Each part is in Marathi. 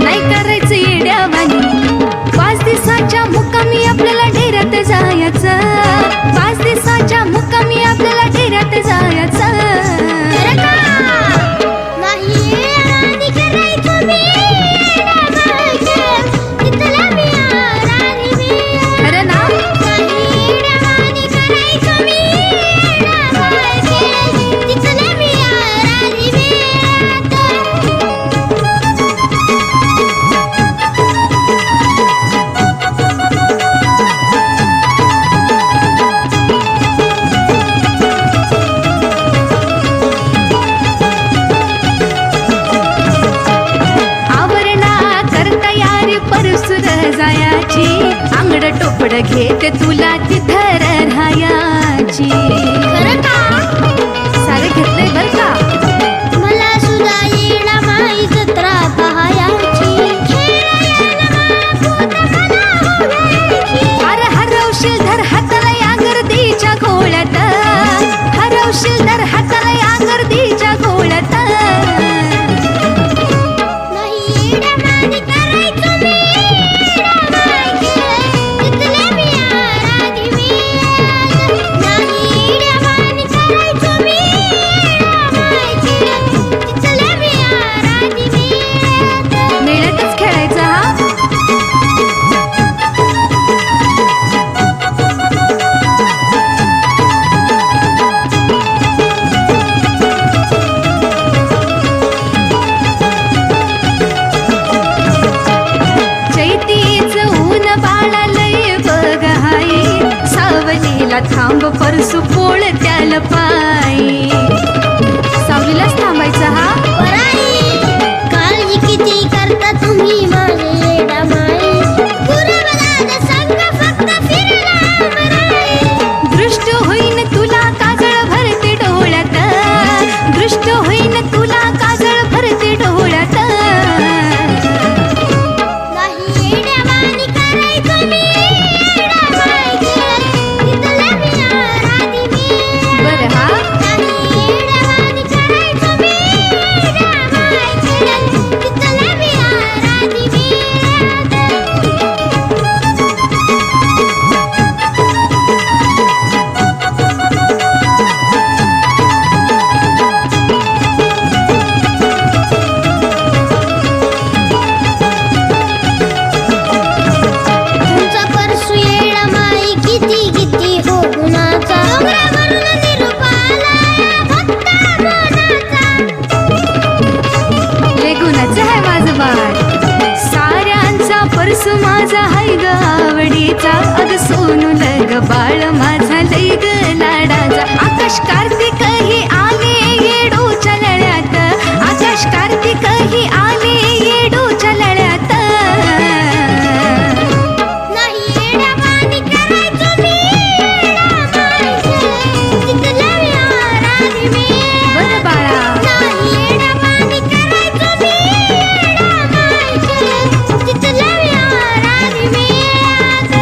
नाही करायचं येड्यावानी. 5 दिवसाच्या मुक्कामी आपल्याला डेऱ्यात जायचं. 5 दिवसाच्या मुक्कामी आपल्याला डेऱ्यात जायचं. अंगड टोपड घेते तुला तिथं राहायची. सारे घेतलंय बर का. मला सुद्धा येणा माई जत्रा पाहायची. अरे हरवशील धर हाताला या गर्दीच्या घोळ्यात. हरवशील धर हाताला या गर्दीच्या घोळ्यात. थांब परसू पोळ त्याला पायी. सावलीलाच थांबायचं हा. काळजी किती करता तुम्ही माझे येडा माई. संग फक्त दृष्ट होईन तुला काजळ भरते डोळ्यात. दृष्ट होईन तुला काजळ भरते डोळ्यात. माझा हाय ग आवडीचा. अग सोनू लग बाळ माझा लय ग लाडाचा. आकाश कार्तिक ही आले येडूच्या लळ्यात. आकाश कार्तिक ही आले येडूच्या लळ्यात. बरं बाळा.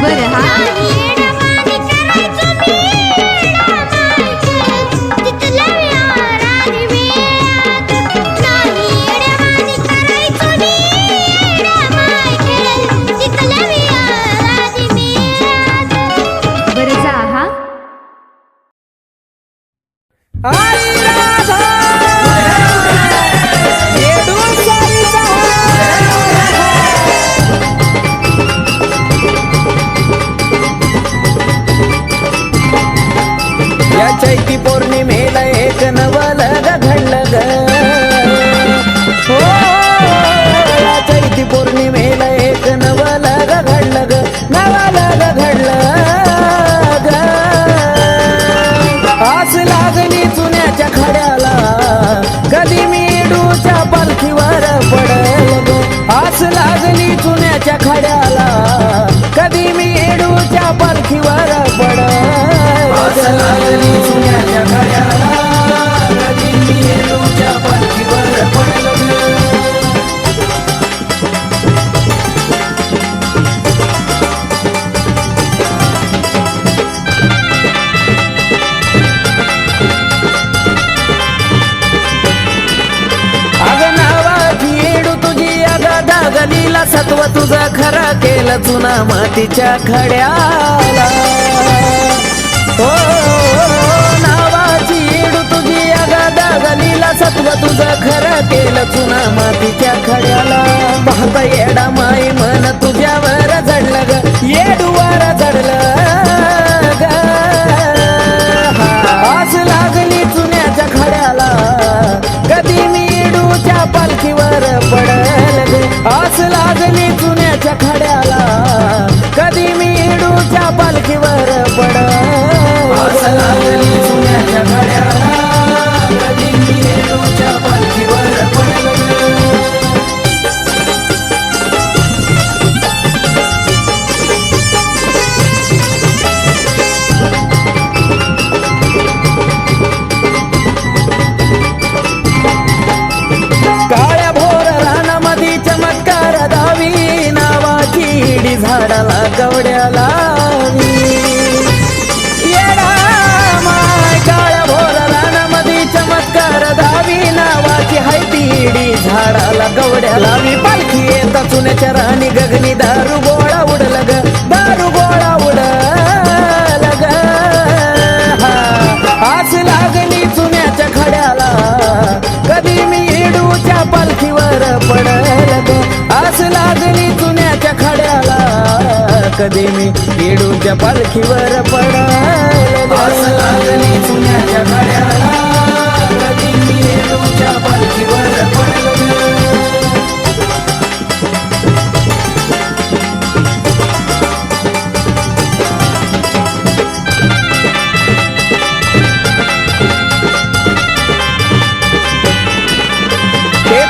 बरं हा. बरं जा हा. या चैती पौर्णिमेला एक नवलग घडलं ग. हो या चैती पौर्णिमेला एक नवलग घडलं ग. नवलग घडलं ग. आस लागली चुन्याच्या खड्याला कधी मी येडूच्या पालखीवर पडल ग. आस लागली चुन्याच्या खड्याला कधी मी येडूच्या पालखीवर पडल. चुन्याच्या खड्याला कधी मी येडूच्या पालखीवर पडल. अग नावाची येडू तुझी अग दागली सत्व तुझं खरं केलं चुना मातीच्या खड्याला. हो नावाची येडू तुझी अगादागलीला सत्व तुझं खरं केलं चुना मातीच्या खड्याला. पाहता येडा माई मन तुझ्यावर जडलं ग येडूवर जडलं ग. आस लागली चुन्याच्या खड्याला कधी मी येडूच्या पालखीवर पडल ग. आस लागली चुन्याच्या खड्याला कधी मी येडूच्या पालखीवर पडल. आस लागली चुन्याच्या खड्याला कधी मी येडूच्या पालखीवर पडल. काळ्या भोर रानामधी चमत्कार दावी नावाची इडी झाडाला कवड्या लावी. येडा माय काळ्या भोर रानामधी चमत्कार दावी नावाची हायती इडी झाडाला कवड्या लावी. पालखी येत चुन्याच्या राणी गगनी दारू गोळा उडल ग दारू गोळा उडल ग. आस लागली चुन्याच्या खड्याला कधी मी येडूच्या पालखीवर पडल ग. आस लागली चुन्याच्या खड्याला कधी मी येडूच्या पालखीवर पडल. आस लागली चुन्याच्या खड्याला कधी मी येडूच्या पालखीवर पडल.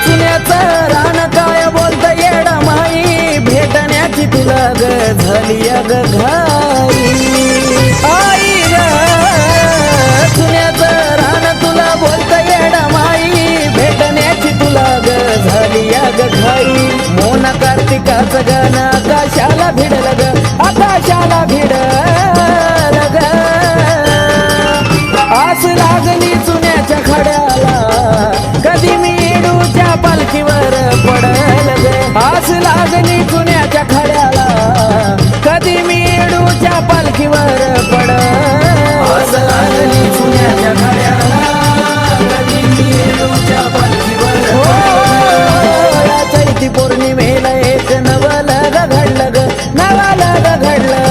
चुन्याचं रान काय बोलत येडा माई भेटण्याची तुला ग झाली अग घाई. आई ग चुन्याचं रान तुला बोलत येडा माई भेटण्याची तुला ग झाली अग घाई. मोना कार्तिकाचं गाणं आकाशाला भिडल ग आकाशाला भिडल ग. आस लागली चुन्याच्या खड्याला कधी मी येडूच्या पालखीवर पडल ग. आस लागली चुन्याच्या खड्याला कधी मी येडूच्या पालखीवर पडल. आस लागली चुन्याच्या खड्याला कधी मी येडूच्या पालखीवर पडल. या चैती पौर्णिमेला एक नवलग घडलं ग नवलग घडलं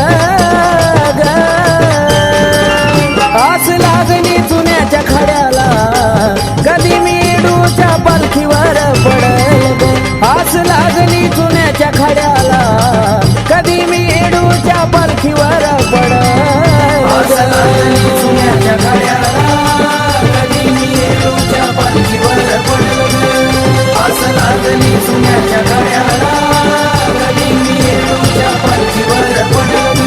ग. आस लागली चुन्याच्या खड्याला कधी मी येडूच्या पालखीवर पडल ग. आस लागली चुन्याच्या खड्याला कधी मी येडूच्या पालखीवर पडल. आस लागली चुन्याच्या खड्याला कधी मी येडूच्या पालखीवर पडल. आस लागली चुन्याच्या खड्याला कधी मी येडूच्या पालखीवर पडल.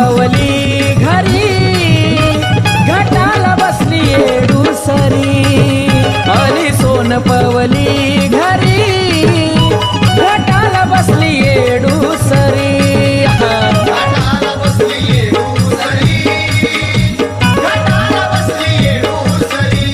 पवली घरी घटाला बसली येडू सरी आली सोन पवली घरी घटाला बसली येडू सरी घाटाला बसली येडू सरी, घाटाला बसली येडू सरी.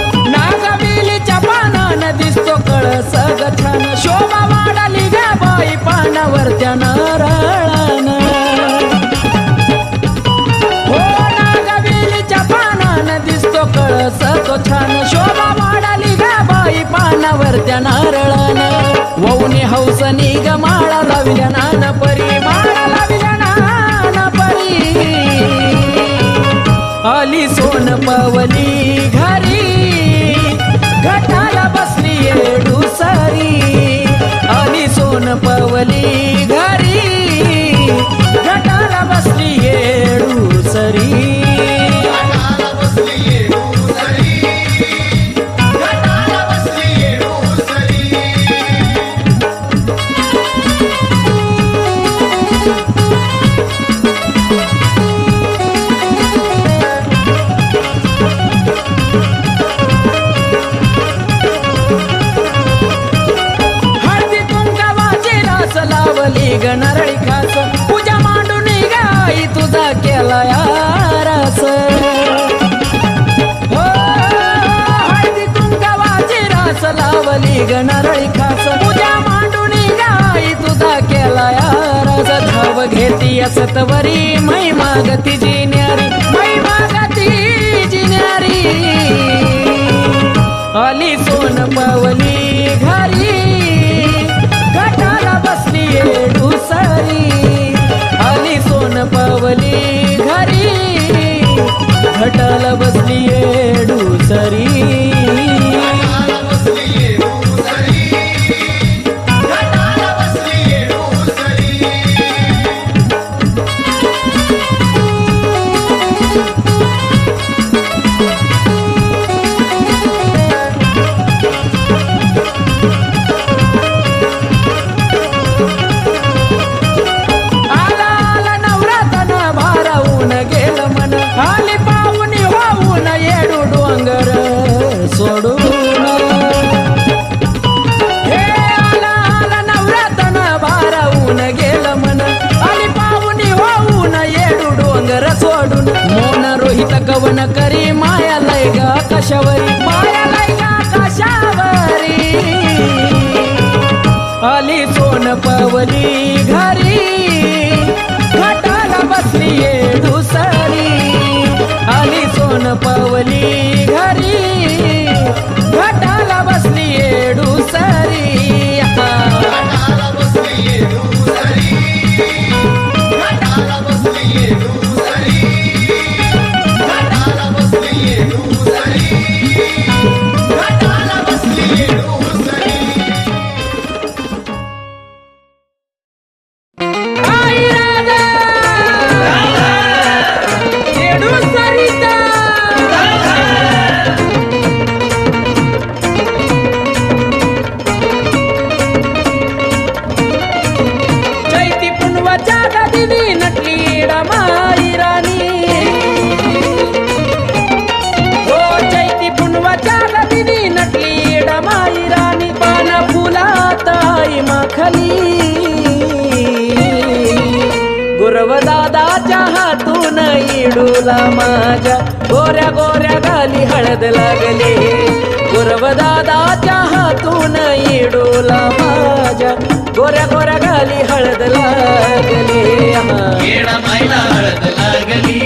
नागवेलीच्या पानानं दिसतो कळस ग छान शोभा वाढाली ग बाई पानावर त्या नारळानं हो नागवेलीच्या पानानं दिसतो कळस तो छान शोभा वाढाली ग बाई पानावर त्या नारळानं वौने हौसनी ग माळा लाविल्या नान परी माळा लाविल्या नान परी आली सोन पवली घरी घटाला बसली येडू सरी आली सोन पवली घरी घटाला बसली येडू सरी घाटाला बसली येडू सरी, घाटाला बसली येडू सरी. हळदी कुंकावाची रास लावली ग नरळी खास पूजा मांडून गाई तुझा केला यारस हो हळदी कुंकावाची रास लावली ग नरळी खास पूजा मांडून गाई तुझा केला यारस धाव घेती असतवरी मै मागती जिन्यारी मै मागती जिन्यारी आली सोन पवली घरी घटाला बसली येडू सरी आली सोन पवली घरी घटाला बसली येडू सरी घाटाला बसली येडू सरी, घाटाला बसली येडू सरी. आला आला नवरातन भारावून गेलं मन आली पाहुणी वाहून येडू डोंगर सोडून हे आला आला नवरातन भारावून गेलं मन आली पाहुणी वाहून येडू डोंगर सोडून मोन रोहित कवन करी माया लय ग कशावरी माया लय ग कशावरी आली सोन पवली घरी घटाला बसली येडू सरी आली सोन पवली घरी घटाला बसली येडू सरी घाटाला बसली येडू सरी, घाटाला बसली येडू सरी, घाटाला बसली येडू सरी, घाटाला बसली येडू सरी. आई राधा येडू सरिता चैती पुनवाच्या गादीनी नटली येडा माई राणी हो चैती पुनवाच्या गादीनी नटली येडा माई राणी पाना फुलात आई माखली गुरवदादाच्या हातून इडूला माझ्या गोऱ्या गोऱ्या गाली हळद लागली गुरवदादाच्या हातून इडूला माझ्या गोऱ्या गोऱ्या गाली हळद लागली येडा मायला हळद लागली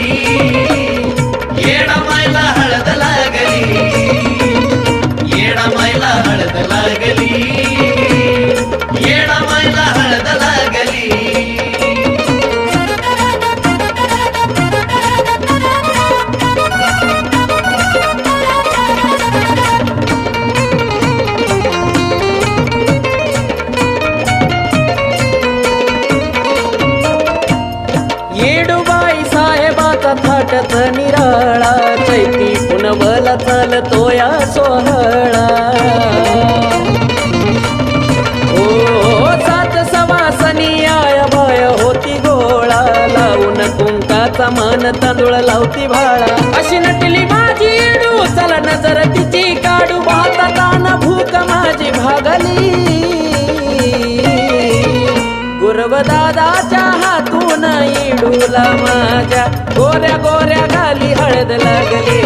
येडा मायला हळद लागली येडा मायला हळद लागली येडा मायला हळद लागली येडूबा रथ निराळा चैती पुनवला चालतो या सोहळा ओ सात सवासनी आया भय होती गोळा लावून कुंकाचा मान तांदूळ लावती भाळा अशी नटली माझी येडू चला नजर तिची काढू भाताताना भूक माझी भागली गुरवदादाच्या हातून येडूला माझ्या गोऱ्या गोऱ्या गाली हळद लागली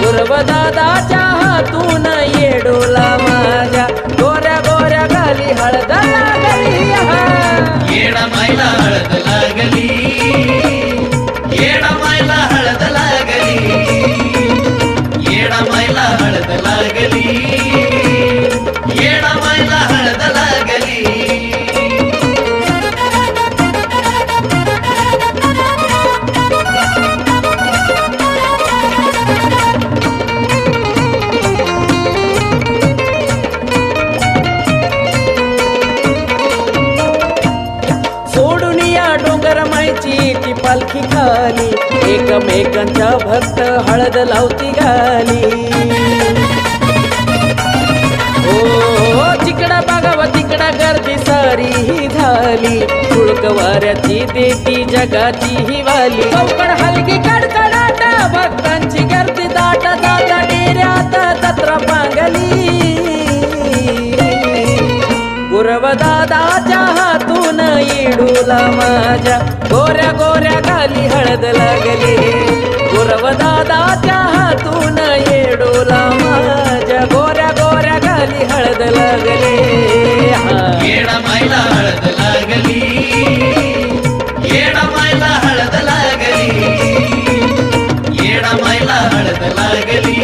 गुरवदादाच्या हातून येडूला माझ्या गोऱ्या गोऱ्या गाली हळद लागली येडा मायला हळद लागली येडा मायला हळद लागली येडा मायला हळद लागली येडा मायला हळद लागली सोडून या डोंगर मायची ती पालखी खाली एकमेकांच्या भक्त हळद लावती गाली ओ तिकडा बघावा तिकडा गर्दी सारी ही झाली तुळकवाऱ्याची देती जगाची ही वाली चौकड हलकी कडकडाट भक्तांची गर्दी दाट दाटा डेऱ्यात जत्रा पांगली गुरवदादाच्या हातून येडूला माझ्या गोऱ्या गोऱ्या गाली हळद लागली गुरवदादाच्या हातून येडूला माझ्या गोऱ्या गोऱ्या गाली हळद लागली येडा मायला हळद लागली येडा मायला हळद लागली येडा मायला हळद लागली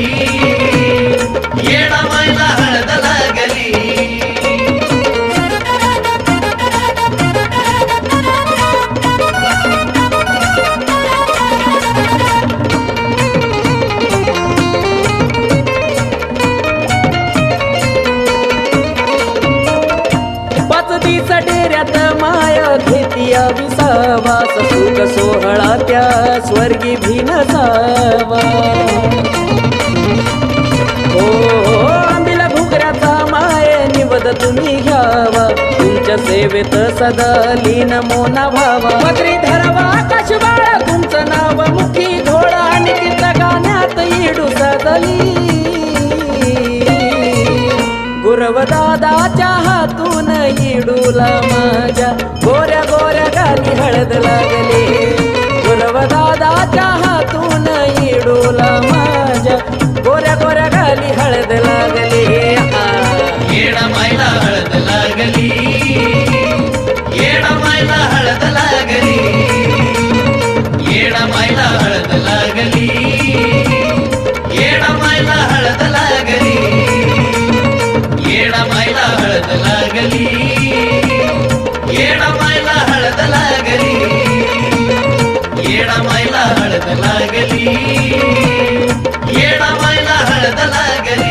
येडा मायला हळद लागली पाच दिवस डेऱ्यात माया घेतिया विसावास सुख सोहळा त्या स्वर्गी भिनसावा ओ आंबिला घुगऱ्याचा माये निवद तुम्ही घ्यावा तुमच्या सेवेत सदा लीन मोना व्हावा पदरी धरावा आकाश बाळा तुमचं नाव मुखी घोडा आणि गीत गाण्यात येडू सदली गुरवदादाच्या हातून येडूला माझ्या गोऱ्या गोऱ्या गाली हळद लागली गुरवदादाच्या हातून येडूला माझ्या गोऱ्या गोऱ्या गाली हळद लागली येडा मायला हळद लागली येडा मायला हळद लागली येडा मायला हळद लागली येडा मायला हळद लागली येडा मायला हळद लागली येडा मायला हळद लागली येडा मायला हळद लागली येडा मायला हळद लागली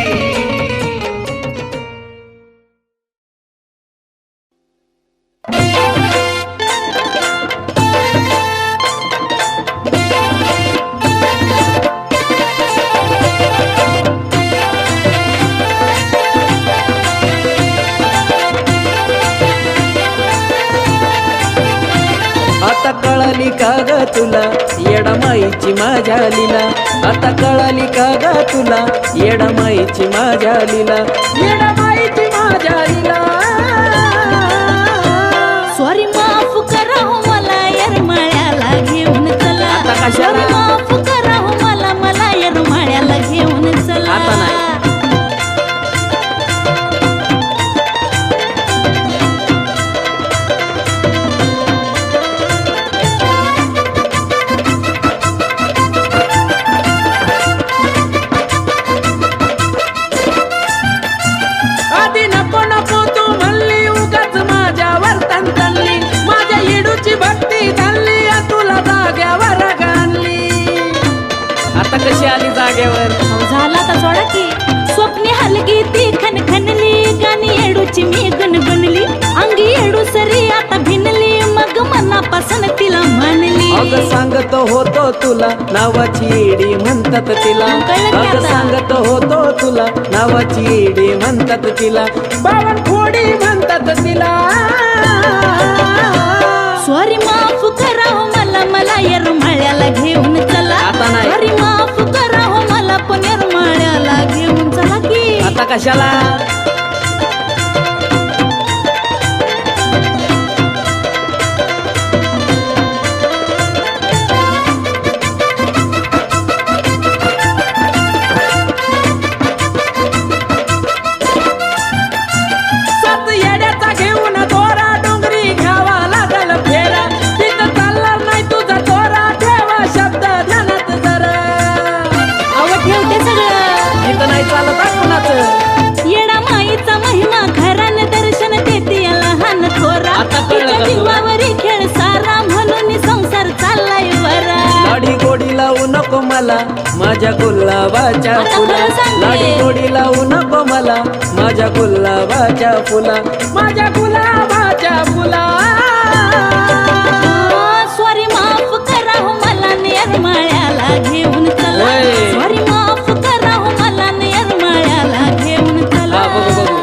आता कळाली का ग तुला येडामाईची माझ्या लीला आता कळाली का ग तुला येडामाईची माझ्या लीला येडामाईची माझ्या लीला सॉरी माफ करा हो मला येरमाळ्याला घेऊन चला आता कशाला? Sorry, माफ करा हो मला येरमाळ्याला घेऊन चला आता नाही. आधी नको नको तू म्हणली उगाच माझ्यावर तंतनली माझ्या येडूची भक्ती झाली तुला जाग्यावर गाणली आता कशी आली जाग्यावर झाला का सोडा की स्वप्ने हलगी ती खनखनली गाणी येडूची मी गुणगुणली अंगी येडू सरी आता भिनली मग मनापासून तिला म्हणली अग सांगतो होतो तुला नावाची येडी म्हणतात तिला कळलं की अगं आता? सांगत होतो तुला नावाची येडी म्हणतात तिला बावनकुडी म्हणतात तिला सॉरी माफ करा हो मला येरमाळ्याला घेऊन चला आता नाही. सॉरी माफ करा हो मला पण येरमाळ्याला घेऊन चला की आता कशाला सात येड्याचा घेऊन दोरा डोंगरी घ्यावा लागल फेरा तिथं चालणार नाही तुझा दोरा ठेवा शब्द ध्यानात जरा अव ठेवते सगळं इथं नाही चालत आहे कुणाचं येडा माईचा महिमा घरान दर्शन देते या लहान थोरा आता कळलं का तिच्या तुला? जीवावरी खेळ सारा म्हणून संसार चाललाय बरा लाडी गोडी लावू नको मला माझ्या गुलाबाच्या आता फुला खरं सांगते. लाडी गोडी लावू नको मला माझ्या गुलाबाच्या फुला माझ्या गुलाबाच्या फुला सॉरी माफ करा हो मला येरमाळ्याला घेऊन चला होय. सॉरी माफ करा हो मला येरमाळ्याला घेऊन चला हा, बघू, बघू.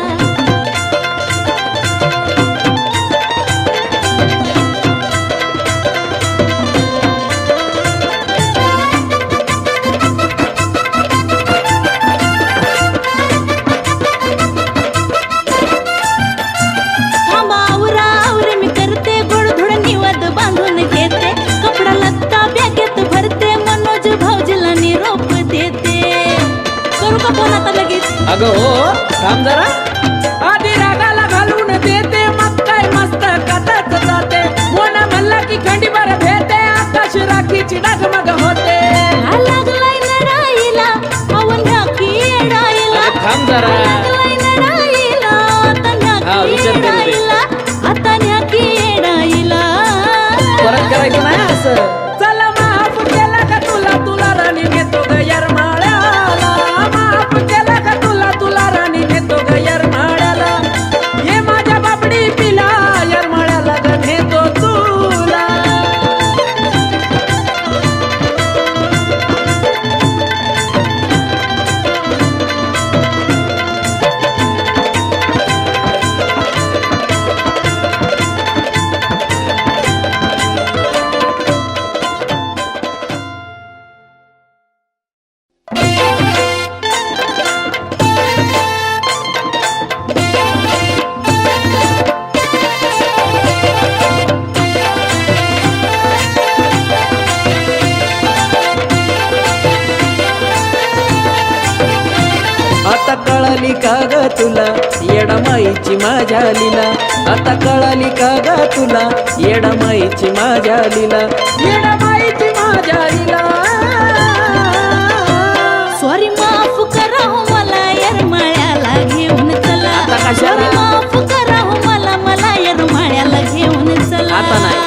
थांबा आवरा आवरे मी करते गोडधोड निवद बांधून घेते कपडा लत्ता बॅगेत भरते मनोज भाऊजीला निरोप देते करू का फोन आता लगेच अगं हो थांब जरा आधी रागाला घालून देते मग काय मस्त कथाच जाते मोना म्हणला की खंडीभर भेटे आकाश राखीची डगमग होते हा लागलाय नराईला अवन ह्या की येडाईला अगं थांब जरा लागलाय नराईला आता ह्या हा, की विचार करू दे. येडाईला आता ह्या की येडाईला परत करायचं नाही असं चला माफ केला का तुला राणी नेतो ग येरमाळ्याला माफ केला का तुला राणी नेतो ग येरमाळ्याला ये माझ्या बापडी पिला येरमाळ्याला ग नेतो तुला आता कळाली का ग तुला येडामाईची माझ्या लीला आता कळाली का ग तुला येडामाईची माझ्या लीला येडामाईची माझ्या लीला सॉरी माफ करा हो मला येरमाळ्याला घेऊन चला आता कशाला? सॉरी माफ करा हो मला येरमाळ्याला घेऊन चला आता नाही.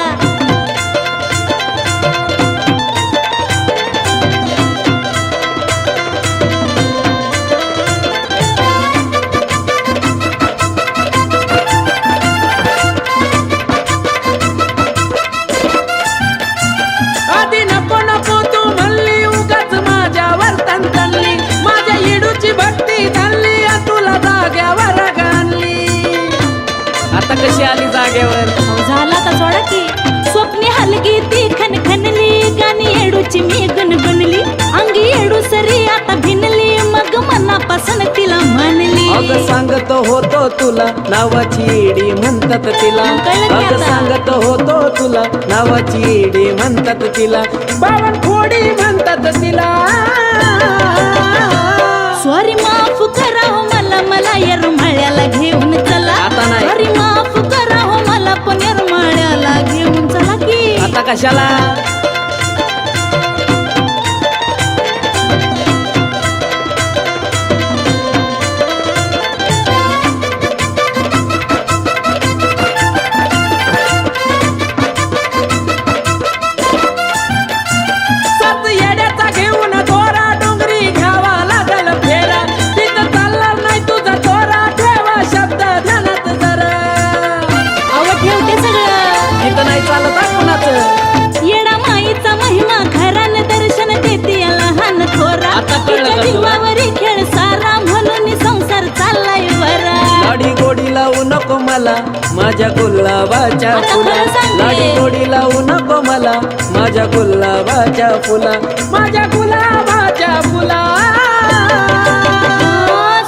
आधी नको नको तू म्हणली उगाच माझ्यावर तणतणली माझ्या येडूची भक्ती झाली तुला जाग्यावर गाणली आता कशी आली जागेवर अहो, झाला का सोडा की स्वप्ने हलगी ती खनखनली गाणी येडूची मी गुणगुणली अंगी येडू सरी आता भिनली मग मनापासून तिला म्हणली अगं सांगत होतो तुला नावाची येडी म्हणतात तिला कळलं की अगं आता? सांगत होतो तुला नावाची येडी म्हणतात तिला बावनकुडी म्हणतात तिला सॉरी माफ करा हो मला येरमाळ्याला घेऊन चला आता नाही. सॉरी माफ करा हो मला पण येरमाळ्याला घेऊन चला की आता कशाला सात येड्याचा घेऊन दोरा डोंगरी घ्यावा लागल फेरा तिथं चालणार नाही तुझा दोरा ठेवा शब्द ध्यानात जरा अव ठेवते सगळं इथं नाही चालत आहे कुणाचं येडा माझ्या गुलाबाच्या आता फुला खरं सांगते. लाडी गोडी लावू नको मला माझ्या गुलाबाच्या फुला माझ्या गुलाबाच्या फुला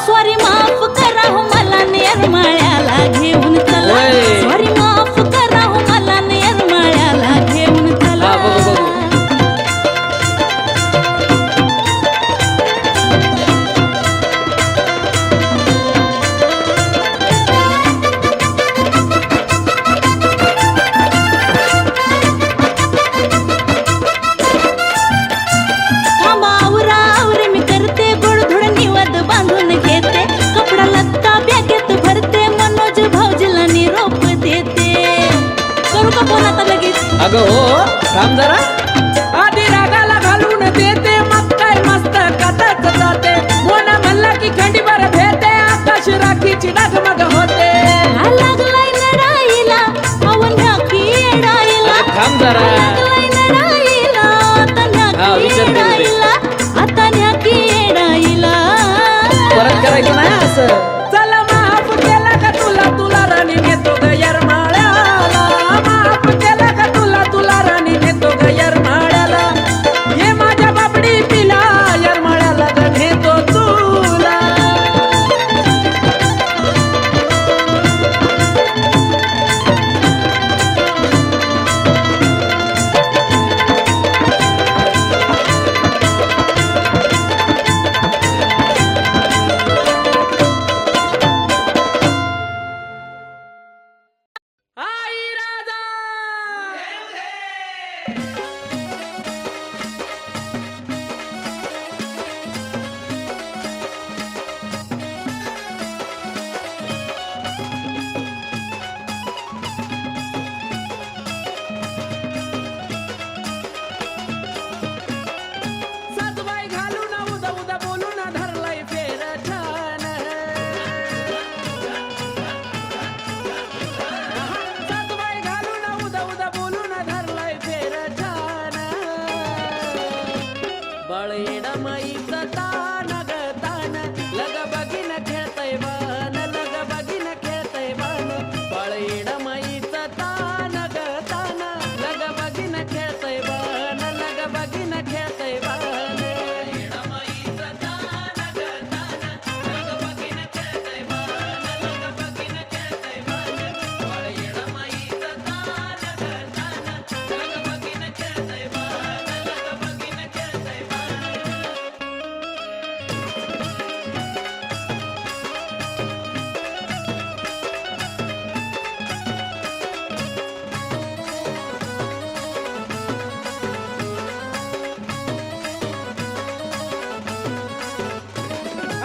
सॉरी माफ करा हो मला नेरमाळ्याला घेऊन चला होय. सॉरी माफ करा हो मला नेरमाळ्याला घेऊन चला हा, बघू, बघू. थांबा आवरा आवरे मी करते गोडधोड निवद बांधून घेते कपडा लत्ता बॅगेत भरते मनोज भाऊजीला निरोप देते करू का फोन आता लगेच अगं हो थांब जरा आधी रागाला घालून देते मग काय मस्त कथाच जाते मोना म्हणला की खंडीभर भेटे आकाश राखीची डगमग होते हा लागलाय लढाईला अवन्या की येडाईला थांब जरा लागलाय लढाईला आता हा, न्या की विचार करू दे. येडाईला आता न्या की येडाईला परत करायचं नाही असं चला माफ केला का तुला तुला राणी नेतो ग यरमाळ्याला माफ केला का तुला तुला राणी नेतो ग यरमाळ्याला ये माझ्या बापडी पिला यरमाळ्याला ग नेतो तुला आई राजा सासूबाई घालून उदा उदा बोलून धरलाय फेर छान सासूबाई घालून उदा उदा बोलून धरलाय फेर छान बळीडा माईचा तान ग तान लग बगीन खेळतय बान लग बगीन खेळतय बान बळीडा माईचा तान ग तान लग बगीन खेळतय बान लग बगीन खेळतय बान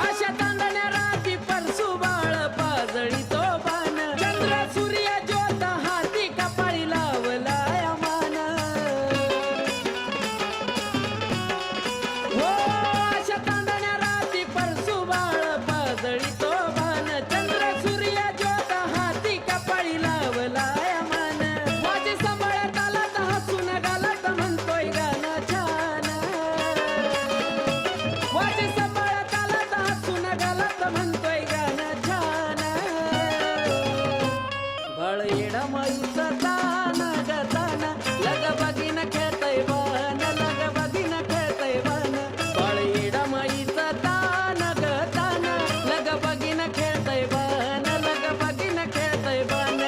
अशा तांदण्या राती परसू बाळ पाजळी तो बाण चंद्र सूर्य ज्योत हाती कपाळी लावलाय मान हो अशा तांदण्या राती परसू बाळ पाजळी तो बाण चंद्र सूर्य ज्योत हाती कपाळी लावलाय मान माझे सांभाळ्यात आलात हसून गालात म्हणतोय गाणं छान वाजे सांभाळत आलात हसून गालात म्हणतोय गाणं छान बळ येडा माईचा तान ग तान लग बगीन खेळतय बान लग बगीन खेळतय बान बळ येडा माईचा तान ग तान लग बगीन खेळतय बान लग बगीन खेळतय बान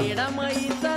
येडामाईचा